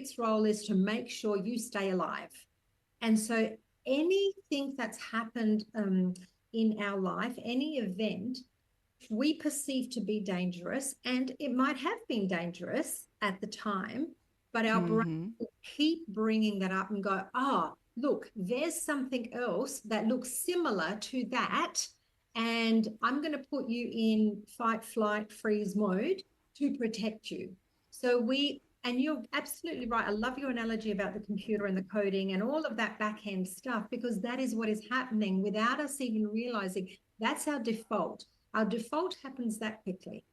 its role is to make sure you stay alive. And so anything that's happened in our life, any event we perceive to be dangerous, and it might have been dangerous at the time, but our brain Mm-hmm. will keep bringing that up and go, oh, look, there's something else that looks similar to that. And I'm going to put you in fight, flight, freeze mode to protect you. So and you're absolutely right. I love your analogy about the computer and the coding and all of that back end stuff, because that is what is happening without us even realizing. That's our default. Our default happens that quickly.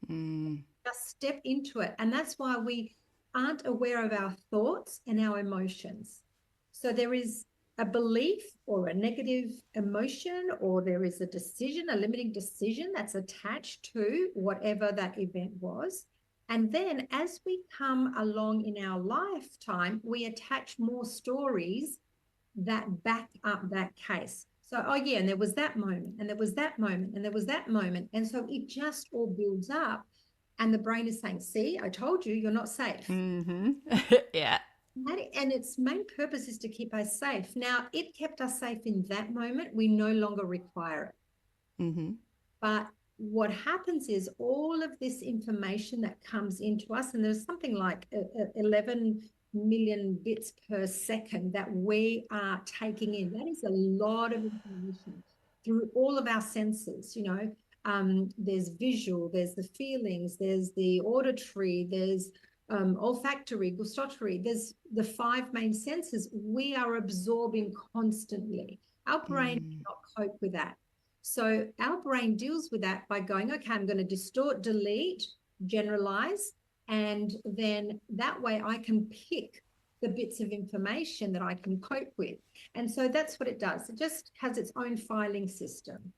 Mm. Just step into it. And that's why we aren't aware of our thoughts and our emotions. So there is a belief or a negative emotion, or there is a decision, a limiting decision that's attached to whatever that event was. And then as we come along in our lifetime, we attach more stories that back up that case. So, oh yeah, and there was that moment, and there was that moment, and there was that moment. And so it just all builds up. And the brain is saying, see, I told you, you're not safe. Mm-hmm. Yeah. And its main purpose is to keep us safe. Now, it kept us safe in that moment. We no longer require it. Mm-hmm. But what happens is all of this information that comes into us, and there's something like 11 million bits per second that we are taking in. That is a lot of information through all of our senses. There's visual, there's the feelings, there's the auditory, there's olfactory, gustatory. There's the five main senses we are absorbing constantly. Our brain Mm. cannot cope with that. So our brain deals with that by going, okay, I'm going to distort, delete, generalize, and then that way I can pick the bits of information that I can cope with. And so that's what it does. It just has its own filing system.